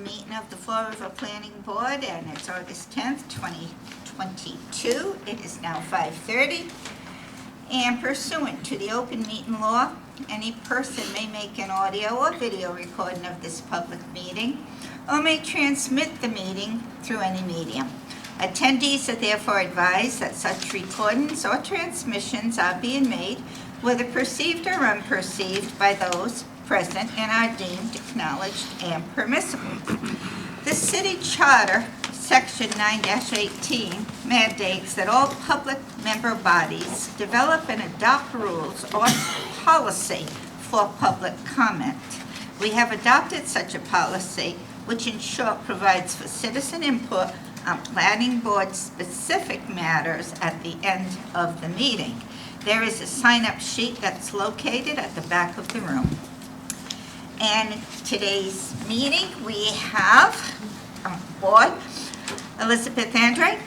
meeting of the Fall River Planning Board, and it's August 10th, 2022. It is now 5:30. And pursuant to the open meeting law, any person may make an audio or video recording of this public meeting or may transmit the meeting through any medium. Attendees are therefore advised that such recordings or transmissions are being made, whether perceived or unperceived, by those present and are deemed acknowledged and permissible. The city charter, section 9-18, mandates that all public member bodies develop and adopt rules or policy for public comment. We have adopted such a policy, which in short provides for citizen input on planning board specific matters at the end of the meeting. There is a sign-up sheet that's located at the back of the room. And today's meeting, we have on board Elizabeth Andre,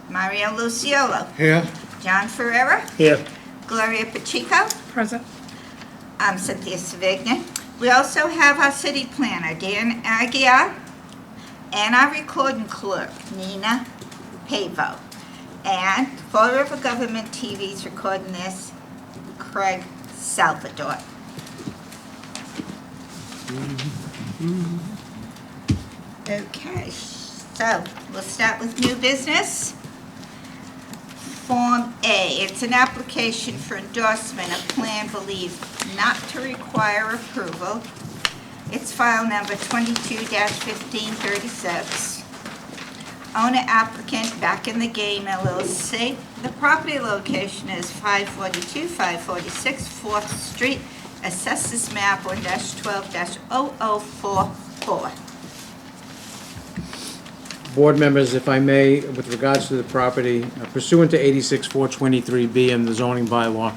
Mario Luciolo, Here. John Ferreira, Here. Gloria Pacheco, Present. I'm Cynthia Savigny. We also have our city planner, Dan Aguiar, and our recording clerk, Nina Pavo. And Fall River Government TV's recording this, Craig Salvador. Okay, so we'll start with new business. Form A, it's an application for endorsement of plan believed not to require approval. It's file number 22-1536. Owner applicant Back in the Game LLC. The property location is 542-546 4th Street, Assessors Map 1-12-0044. Board members, if I may, with regards to the property, pursuant to 86-423B in the zoning bylaw,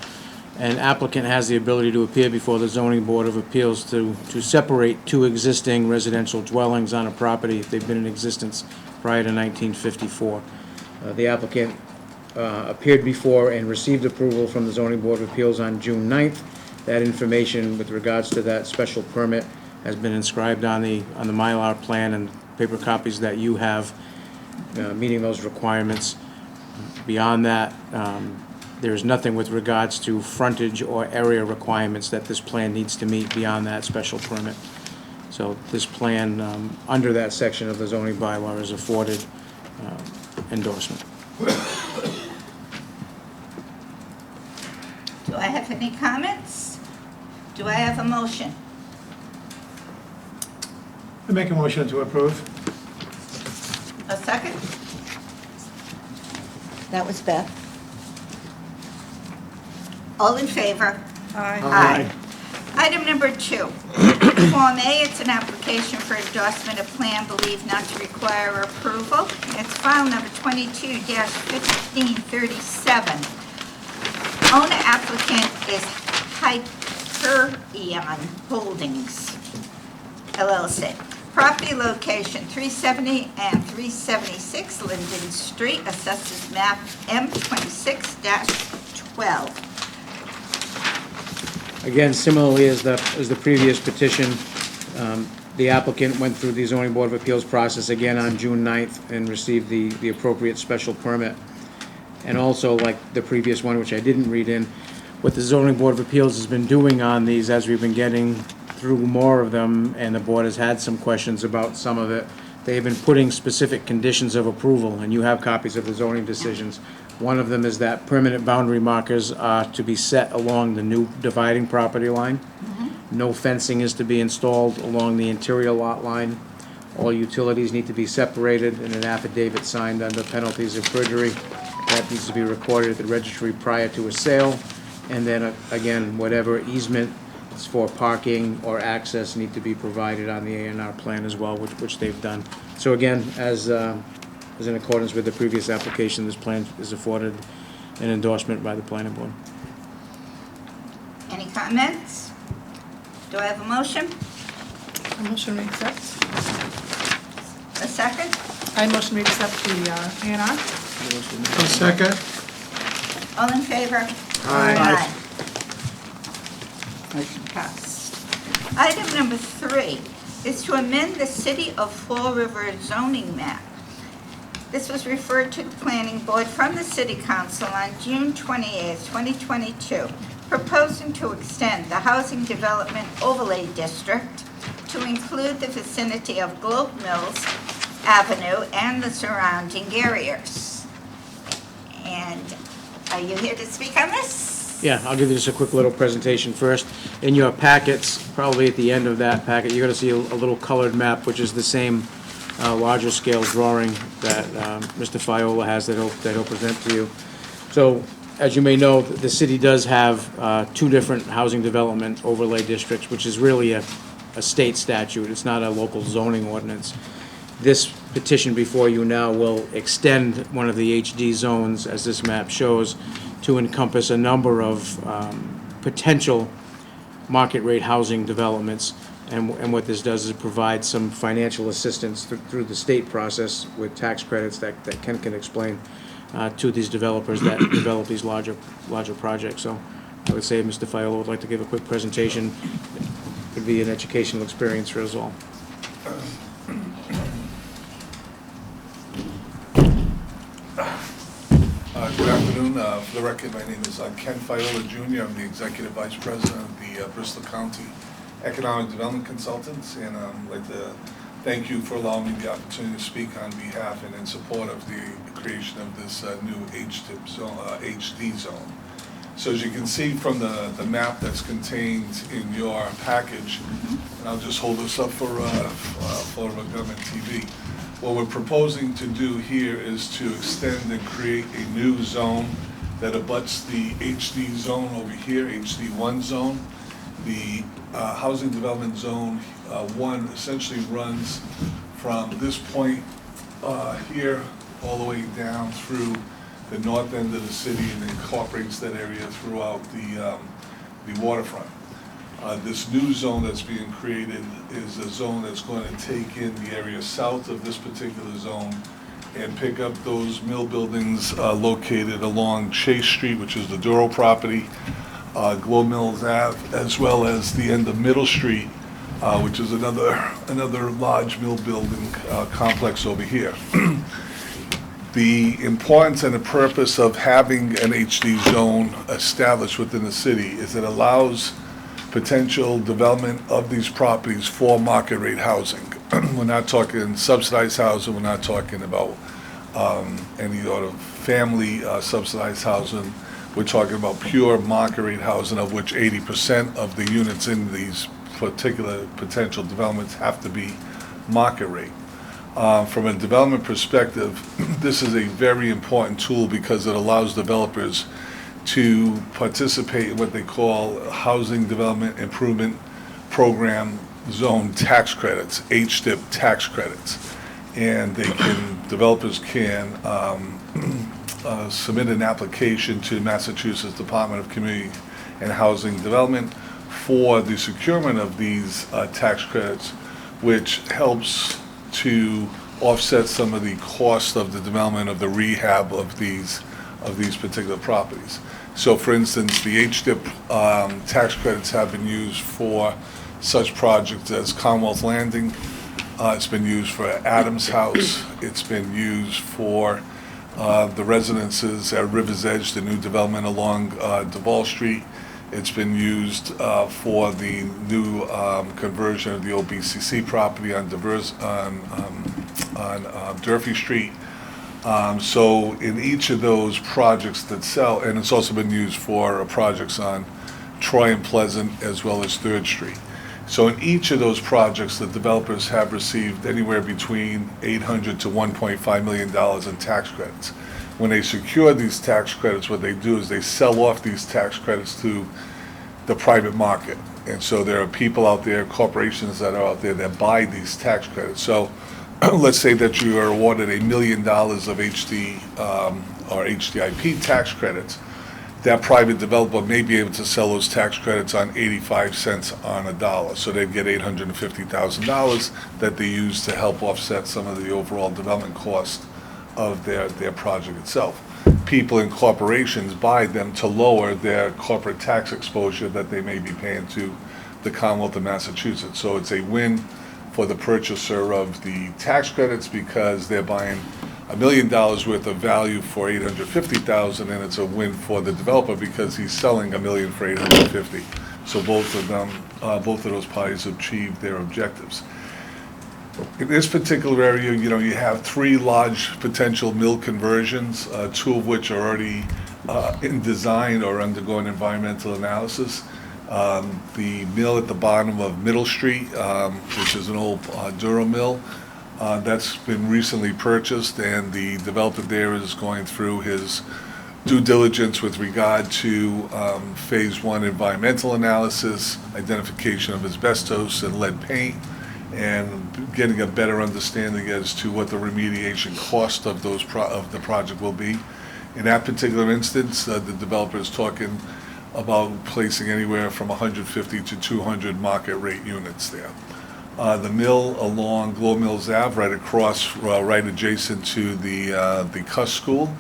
an applicant has the ability to appear before the zoning board of appeals to separate two existing residential dwellings on a property if they've been in existence prior to 1954. The applicant appeared before and received approval from the zoning board of appeals on June 9th. That information with regards to that special permit has been inscribed on the Mylar plan and paper copies that you have, meeting those requirements. Beyond that, there is nothing with regards to frontage or area requirements that this plan needs to meet beyond that special permit. So this plan, under that section of the zoning bylaw, is afforded endorsement. Do I have any comments? Do I have a motion? I make a motion to approve. A second? That was Beth. All in favor? Aye. Item number 2. Form A, it's an application for endorsement of plan believed not to require approval. It's file number 22-1537. Owner applicant is Hyperion Holdings, LLC. Property location 370 and 376 Linden Street, Assessors Map M26-12. Again, similarly as the previous petition, the applicant went through the zoning board of appeals process again on June 9th and received the appropriate special permit. And also, like the previous one, which I didn't read in, what the zoning board of appeals has been doing on these as we've been getting through more of them, and the board has had some questions about some of it, they've been putting specific conditions of approval, and you have copies of the zoning decisions. One of them is that permanent boundary markers are to be set along the new dividing property line. No fencing is to be installed along the interior lot line. All utilities need to be separated and an affidavit signed under penalties of perjury. That needs to be recorded at the registry prior to a sale. And then, again, whatever easement is for parking or access need to be provided on the A&R plan as well, which they've done. So again, as in accordance with the previous application, this plan is afforded an endorsement by the planning board. Any comments? Do I have a motion? I motion we accept. A second? I motion we accept the A&R. A second. All in favor? Aye. Motion passed. Item number 3, is to amend the City of Fall River zoning map. This was referred to the Planning Board from the City Council on June 28, 2022, proposing to extend the Housing Development Overlay District to include the vicinity of Globe Mills Avenue and the surrounding areas. And are you here to speak on this? Yeah, I'll give you just a quick little presentation first. In your packets, probably at the end of that packet, you're going to see a little colored map, which is the same larger scale drawing that Mr. Fiola has that he'll present to you. So, as you may know, the city does have two different housing development overlay districts, which is really a state statute. It's not a local zoning ordinance. This petition before you now will extend one of the HD zones, as this map shows, to encompass a number of potential market rate housing developments. And what this does is provide some financial assistance through the state process with tax credits that Ken can explain to these developers that develop these larger projects. So I would say if Mr. Fiola would like to give a quick presentation. It could be an educational experience for us all. Good afternoon. For the record, my name is Ken Fiola Jr. I'm the Executive Vice President of the Bristol County Economic Development Consultants, and I'd like to thank you for allowing me the opportunity to speak on behalf and in support of the creation of this new HTIP zone, HD zone. So as you can see from the map that's contained in your package, and I'll just hold this up for Florida Government TV. What we're proposing to do here is to extend and create a new zone that abuts the HD zone over here, HD1 zone. The Housing Development Zone 1 essentially runs from this point here all the way down through the north end of the city and incorporates that area throughout the waterfront. This new zone that's being created is a zone that's going to take in the area south of this particular zone and pick up those mill buildings located along Chase Street, which is the Duro property, Globe Mills Ave, as well as the end of Middle Street, which is another large mill building complex over here. The importance and the purpose of having an HD zone established within the city is it allows potential development of these properties for market rate housing. We're not talking subsidized housing, we're not talking about any sort of family subsidized housing. We're talking about pure market rate housing, of which 80% of the units in these particular potential developments have to be market rate. From a development perspective, this is a very important tool because it allows developers to participate in what they call Housing Development Improvement Program Zone tax credits, HDIP tax credits. And developers can submit an application to Massachusetts Department of Community and Housing Development for the securement of these tax credits, which helps to offset some of the cost of the development of the rehab of these particular properties. So for instance, the HDIP tax credits have been used for such projects as Commonwealth Landing, it's been used for Adams House, it's been used for the residences at River's Edge, the new development along Duval Street. It's been used for the new conversion of the old BCC property on Durfee Street. So in each of those projects that sell, and it's also been used for projects on Troy and Pleasant as well as 3rd Street. So in each of those projects, the developers have received anywhere between $800 to $1.5 million in tax credits. When they secure these tax credits, what they do is they sell off these tax credits to the private market. And so there are people out there, corporations that are out there that buy these tax credits. So let's say that you are awarded $1 million of HD or HDIP tax credits. That private developer may be able to sell those tax credits on 85 cents on a dollar. So they'd get $850,000 that they use to help offset some of the overall development cost of their project itself. People and corporations buy them to lower their corporate tax exposure that they may be paying to the Commonwealth of Massachusetts. So it's a win for the purchaser of the tax credits because they're buying $1 million worth of value for $850,000, and it's a win for the developer because he's selling $1 million for $850,000. So both of those parties achieved their objectives. In this particular area, you have 3 large potential mill conversions, 2 of which are already in design or undergoing environmental analysis. The mill at the bottom of Middle Street, which is an old Duro mill, that's been recently purchased, and the developer there is going through his due diligence with regard to phase 1 environmental analysis, identification of asbestos and lead paint, and getting a better understanding as to what the remediation cost of the project will be. In that particular instance, the developer is talking about placing anywhere from 150 to 200 market rate units there. The mill along Glow Mills Ave, right across, right adjacent to the Cuss School.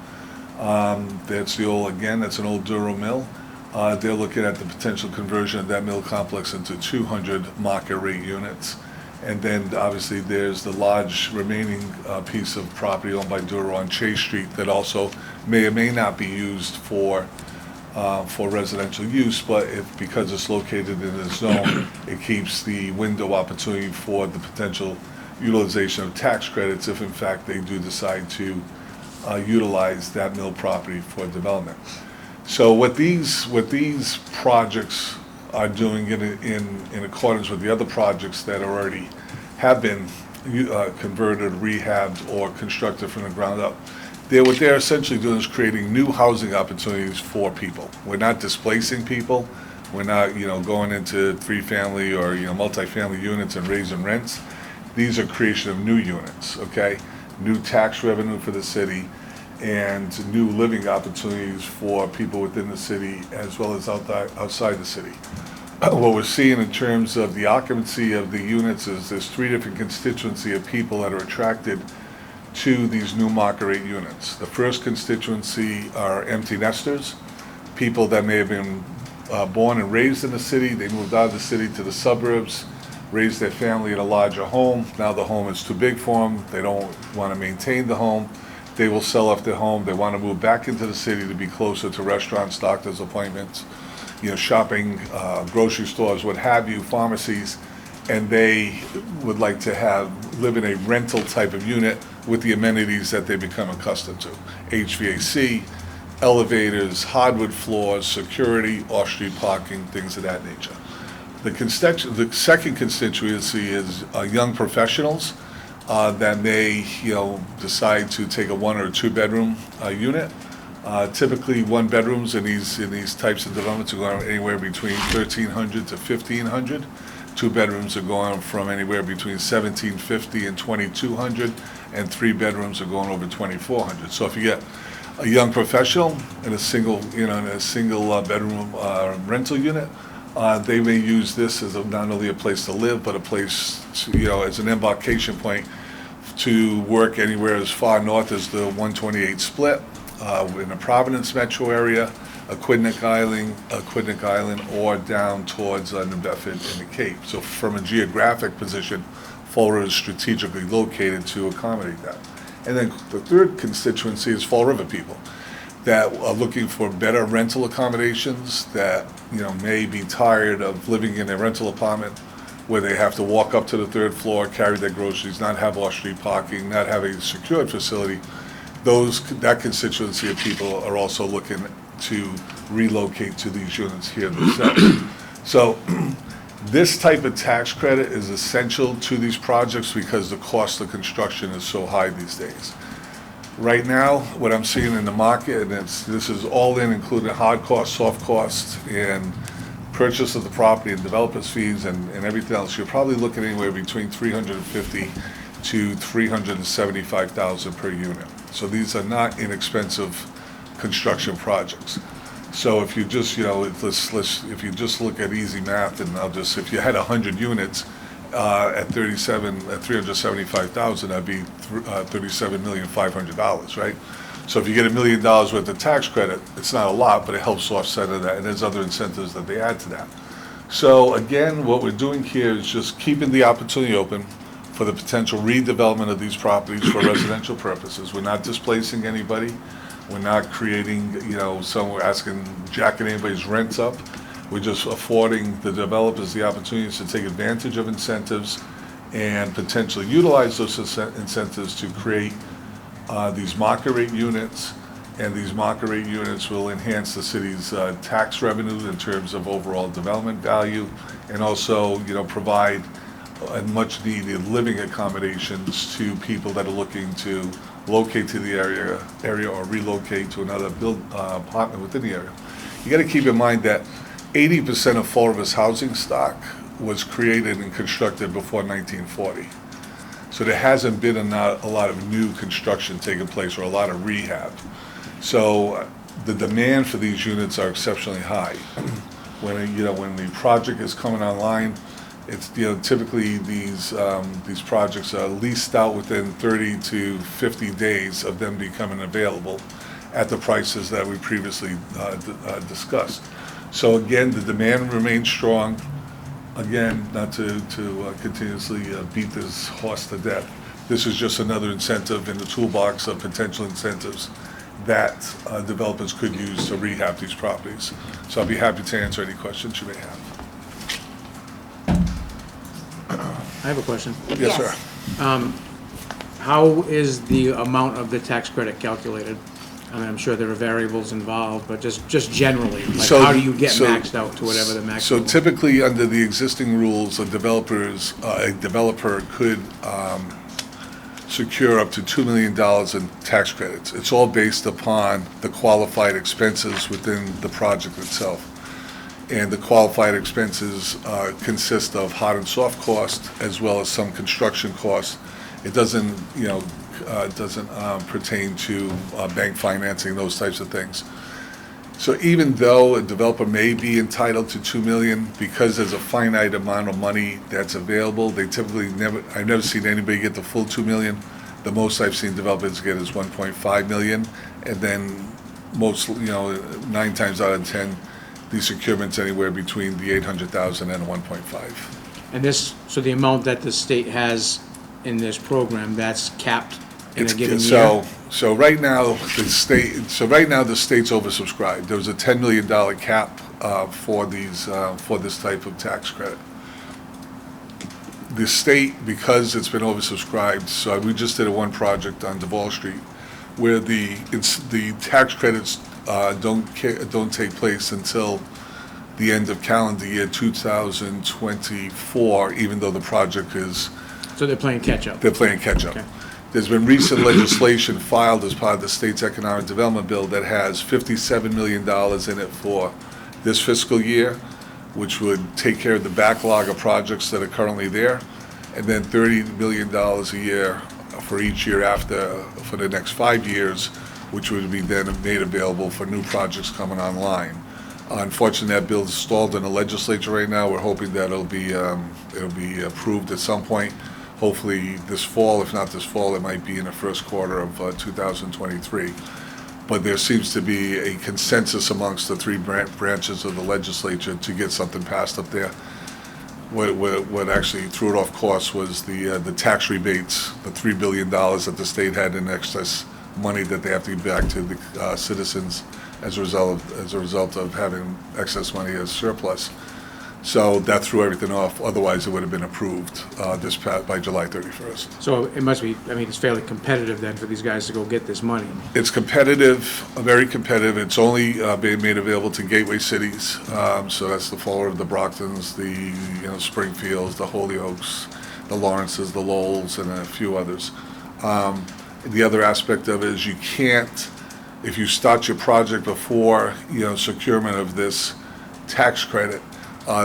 That's that's an old Duro mill. They're looking at the potential conversion of that mill complex into 200 market rate units. And then obviously there's the large remaining piece of property owned by Duro on Chase Street that also may or may not be used for residential use, but because it's located in a zone, it keeps the window opportunity for the potential utilization of tax credits if in fact they do decide to utilize that mill property for development. So what these projects are doing in accordance with the other projects that already have been converted, rehabbed, or constructed from the ground up. What they're essentially doing is creating new housing opportunities for people. We're not displacing people. We're not, going into 3-family or, multifamily units and raising rents. These are creation of new units, okay? New tax revenue for the city and new living opportunities for people within the city as well as outside the city. What we're seeing in terms of the occupancy of the units is there's 3 different constituency of people that are attracted to these new market rate units. The first constituency are empty nesters, people that may have been born and raised in the city. They moved out of the city to the suburbs, raised their family in a larger home. Now the home is too big for them. They don't want to maintain the home. They will sell off their home. They want to move back into the city to be closer to restaurants, doctor's appointments, shopping, grocery stores, what have you, pharmacies, and they would like to live in a rental type of unit with the amenities that they become accustomed to. HVAC, elevators, hardwood floors, security, off-street parking, things of that nature. The second constituency is young professionals that may, decide to take a 1 or 2 bedroom unit. Typically, 1 bedrooms in these types of developments are going anywhere between 1,300 to 1,500. 2 bedrooms are going from anywhere between 1,750 and 2,200, and 3 bedrooms are going over 2,400. So if you get a young professional in a single bedroom rental unit, they may use this as not only a place to live, but a place to, as an embarkation point to work anywhere as far north as the 128 split in the Providence metro area, Aquidneck Island, or down towards New Bedford and the Cape. So from a geographic position, Fall River is strategically located to accommodate that. And then the third constituency is Fall River people that are looking for better rental accommodations, that may be tired of living in a rental apartment where they have to walk up to the 3rd floor, carry their groceries, not have off-street parking, not have a secured facility. That constituency of people are also looking to relocate to these units here themselves. So this type of tax credit is essential to these projects because the cost of construction is so high these days. Right now, what I'm seeing in the market, and this is all in, including hard costs, soft costs, and purchase of the property and developers fees and everything else, you're probably looking anywhere between $350,000 to $375,000 per unit. So these are not inexpensive construction projects. So if you just, if you just look at easy math, and if you had 100 units at $375,000, that'd be $37,500,000, right? So if you get $1 million worth of tax credit, it's not a lot, but it helps offset that, and there's other incentives that they add to that. So again, what we're doing here is just keeping the opportunity open for the potential redevelopment of these properties for residential purposes. We're not displacing anybody. We're not creating, we're jacking anybody's rents up. We're just affording the developers the opportunities to take advantage of incentives and potentially utilize those incentives to create these market rate units. And these market rate units will enhance the city's tax revenue in terms of overall development value, and also, provide much needed living accommodations to people that are looking to locate to the area or relocate to another apartment within the area. You got to keep in mind that 80% of Fall River's housing stock was created and constructed before 1940. So there hasn't been a lot of new construction taking place or a lot of rehab. So the demand for these units are exceptionally high. When the project is coming online, it's typically these projects are leased out within 30 to 50 days of them becoming available at the prices that we previously discussed. So again, the demand remains strong. Again, not to continuously beat this horse to death. This is just another incentive in the toolbox of potential incentives that developers could use to rehab these properties. So I'll be happy to answer any questions you may have. I have a question. Yes, sir. How is the amount of the tax credit calculated? I mean, I'm sure there are variables involved, but just generally, like how do you get maxed out to whatever the maximum? So typically, under the existing rules, a developer could secure up to $2 million in tax credits. It's all based upon the qualified expenses within the project itself. And the qualified expenses consist of hard and soft costs as well as some construction costs. It doesn't, pertain to bank financing, those types of things. So even though a developer may be entitled to $2 million, because there's a finite amount of money that's available, they typically I've never seen anybody get the full $2 million. The most I've seen developers get is $1.5 million, and then most, 9 times out of 10, these securements anywhere between the $800,000 and $1.5. And so the amount that the state has in this program, that's capped in a given year? So right now, the state's oversubscribed. There was a $10 million cap for this type of tax credit. The state, because it's been oversubscribed, so we just did one project on Duval Street where the tax credits don't take place until the end of calendar year 2024, even though the project is... So they're playing catch-up? They're playing catch-up. Okay. There's been recent legislation filed as part of the state's economic development bill that has $57 million in it for this fiscal year, which would take care of the backlog of projects that are currently there, and then $30 million a year for each year after, for the next 5 years, which would be then made available for new projects coming online. Unfortunately, that bill is stalled in the legislature right now. We're hoping that it'll be approved at some point. Hopefully this fall. If not this fall, it might be in the first quarter of 2023. But there seems to be a consensus amongst the three branches of the legislature to get something passed up there. What actually threw it off course was the tax rebates, the $3 billion that the state had in excess money that they have to give back to the citizens as a result of having excess money as surplus. So that threw everything off. Otherwise, it would have been approved by July 31st. So it must be, it's fairly competitive then for these guys to go get this money. It's competitive, very competitive. It's only being made available to gateway cities. So that's the Fall River, the Brocktons, the Springfields, the Hollyoaks, the Lawrences, the Lowells, and a few others. The other aspect of it is you can't, if you start your project before securement of this tax credit,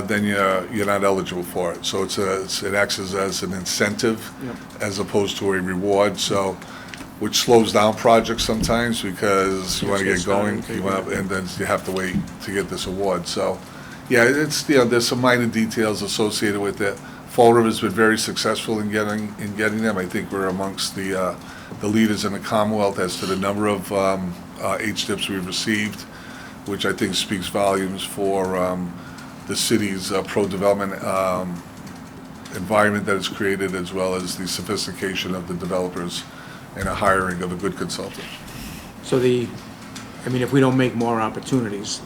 then you're not eligible for it. So it acts as an incentive, Yep. as opposed to a reward. So, which slows down projects sometimes because you want to get going, and then you have to wait to get this award. So, yeah, it's there's some minor details associated with it. Fall River's been very successful in getting them. I think we're amongst the leaders in the Commonwealth as to the number of HDIPs we've received, which I think speaks volumes for the city's pro-development environment that is created, as well as the sophistication of the developers and a hiring of a good consultant. So if we don't make more opportunities,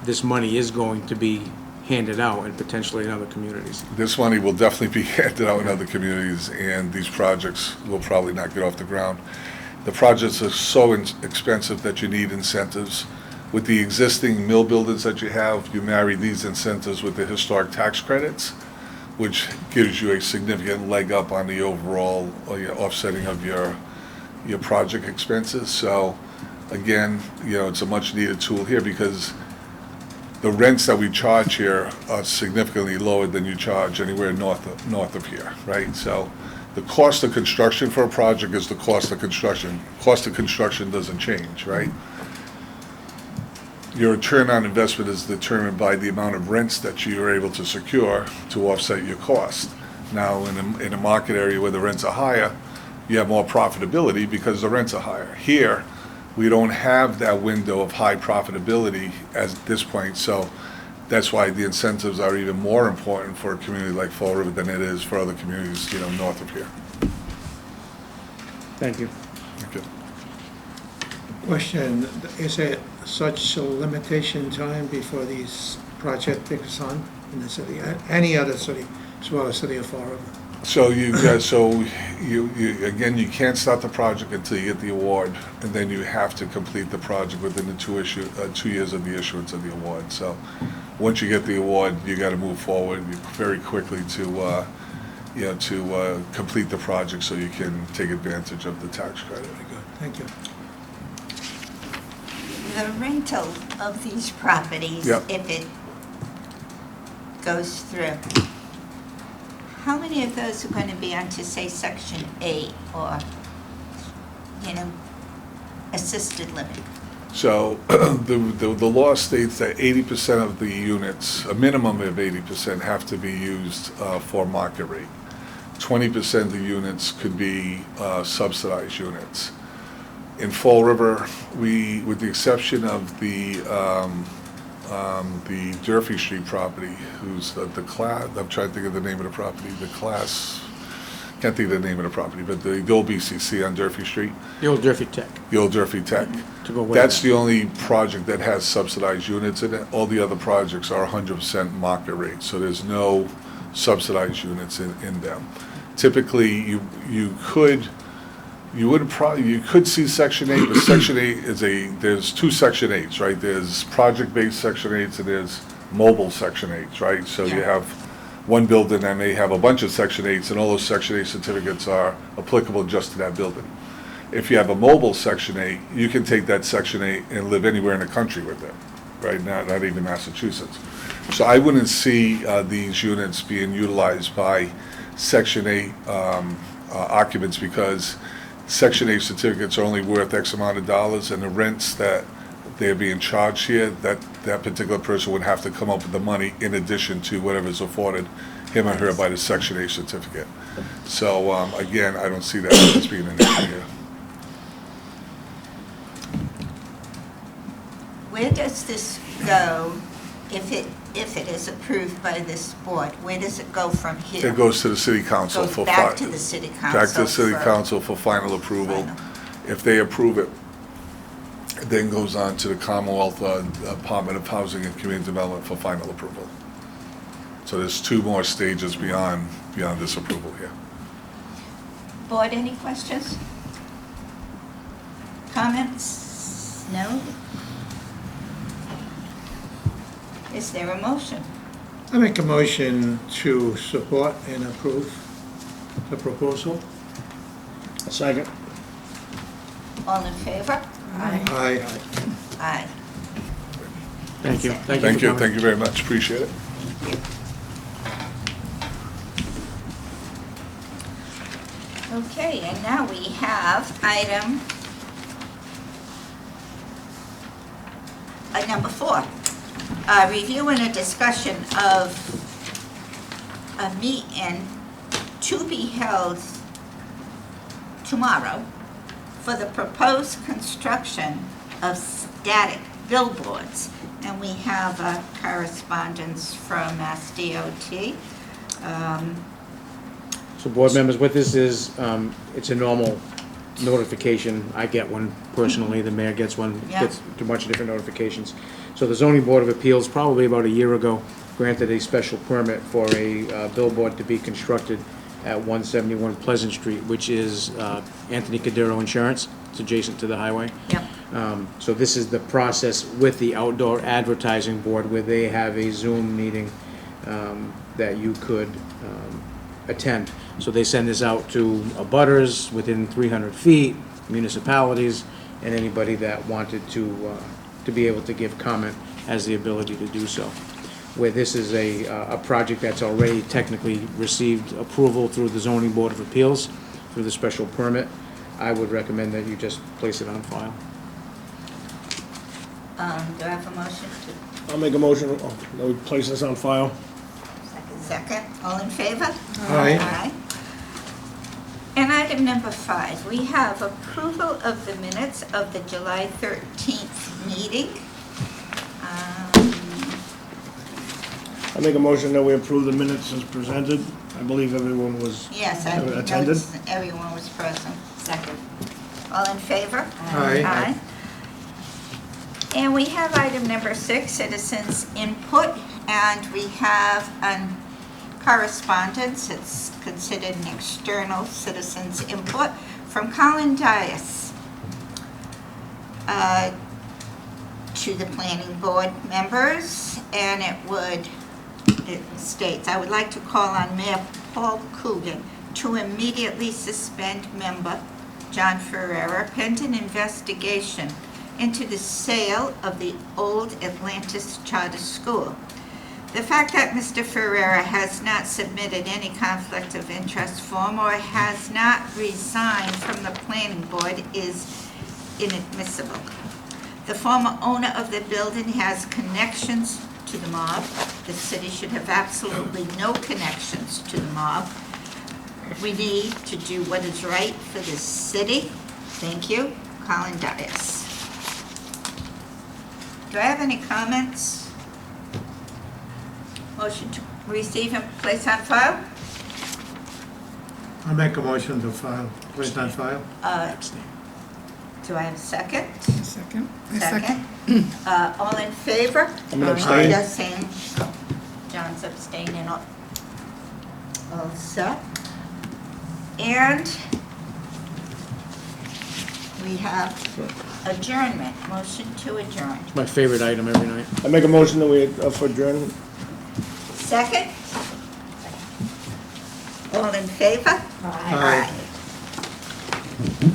this money is going to be handed out and potentially in other communities. This money will definitely be handed out in other communities, and these projects will probably not get off the ground. The projects are so expensive that you need incentives. With the existing mill buildings that you have, you marry these incentives with the historic tax credits, which gives you a significant leg up on the overall offsetting of your project expenses. So again, it's a much needed tool here, because the rents that we charge here are significantly lower than you charge anywhere north of here, right? So the cost of construction for a project is the cost of construction. Cost of construction doesn't change, right? Your return on investment is determined by the amount of rents that you are able to secure to offset your cost. Now, in a market area where the rents are higher, you have more profitability because the rents are higher. Here, we don't have that window of high profitability at this point, so that's why the incentives are even more important for a community like Fall River than it is for other communities, north of here. Thank you. Okay. Question, is there such a limitation time before these projects takes on in the city? Any other city, as well as City of Fall River? So you again, you can't start the project until you get the award, and then you have to complete the project within the 2 years of the issuance of the award. So once you get the award, you got to move forward very quickly to complete the project so you can take advantage of the tax credit. Very good, thank you. The rental of these properties, Yep. if it goes through, how many of those are going to be onto, say, Section 8 or, assisted living? So the law states that 80% of the units, a minimum of 80%, have to be used for market rate. 20% of the units could be subsidized units. In Fall River, with the exception of the Durfee Street property, who's the class, I'm trying to think of the name of the property, can't think of the name of the property, but the old BCC on Durfee Street, The old Durfee Tech. the old Durfee Tech. To go way That's back. the only project that has subsidized units in it. All the other projects are 100% market rate, so there's no subsidized units in them. Typically, you could see Section 8, but Section 8 there's two Section 8s, right? There's project-based Section 8s and there's mobile Section 8s, right? So you Yeah. have one building that may have a bunch of Section 8s, and all those Section 8 certificates are applicable just to that building. If you have a mobile Section 8, you can take that Section 8 and live anywhere in the country with it, right? Not even Massachusetts. So I wouldn't see these units being utilized by Section 8 occupants, because Section 8 certificates are only worth X amount of dollars, and the rents that they're being charged here, that particular person would have to come up with the money in addition to whatever is afforded him or her by the Section 8 certificate. So, again, I don't see that as being an issue here. Where does this go if it is approved by this board? Where does it go from here? It goes to the city council Goes for back to the city council. back to the city for council for final approval. final. If they approve it, it then goes on to the Commonwealth Department of Housing and Community Development for final approval. So there's two more stages beyond this approval here. Board, any questions? Comments? No? Is there a motion? I make a motion to support and approve the proposal. Second. All in favor? Aye. Aye. Aye. Thank you. That's it. Thank for you, coming. thank you very much, appreciate it. Okay, and now we have item number 4. Review and a discussion of a meeting to be held tomorrow for the proposed construction of static billboards. And we have a correspondence from Mass DOT. So board members, what this is, it's a normal notification. I get one personally, the mayor gets one, Yeah. gets a bunch of different notifications. So the zoning board of appeals, probably about a year ago, granted a special permit for a billboard to be constructed at 171 Pleasant Street, which is Anthony Cadero Insurance. It's adjacent to the highway. Yep. So this is the process with the outdoor advertising board where they have a Zoom meeting that you could attend. So they send this out to abutters within 300 feet, municipalities, and anybody that wanted to be able to give comment has the ability to do so. Where this is a project that's already technically received approval through the zoning board of appeals, through the special permit, I would recommend that you just place it on file. Do I have a motion to? I'll make a motion, that we place this on file. Second, all in favor? Aye. And item number 5, we have approval of the minutes of the July 13th meeting. I make a motion that we approve the minutes as presented. I believe everyone was Yes, I attended. noticed everyone was present. Second. All in favor? Aye. And we have item number 6, citizens input, and we have correspondence. It's considered an external citizens input from Colin Dias to the planning board members, and it states, I would like to call on Mayor Paul Coogan to immediately suspend member John Ferrera pending investigation into the sale of the old Atlantis Charter School. The fact that Mr. Ferrera has not submitted any conflict of interest form or has not resigned from the planning board is inadmissible. The former owner of the building has connections to the mob. The city should have absolutely no connections to the mob. We need to do what is right for the city. Thank you, Colin Dias. Do I have any comments? Motion to receive and place on file? I make a motion to file, place on file. Do I have a second? Second. I second. All in favor? I'm gonna abstain. Yes, Sam. John's abstaining. All set. And we have adjournment, motion to adjourn. It's my favorite item every night. I make a motion that we, for adjournment. Second? All in favor? Aye. Aye.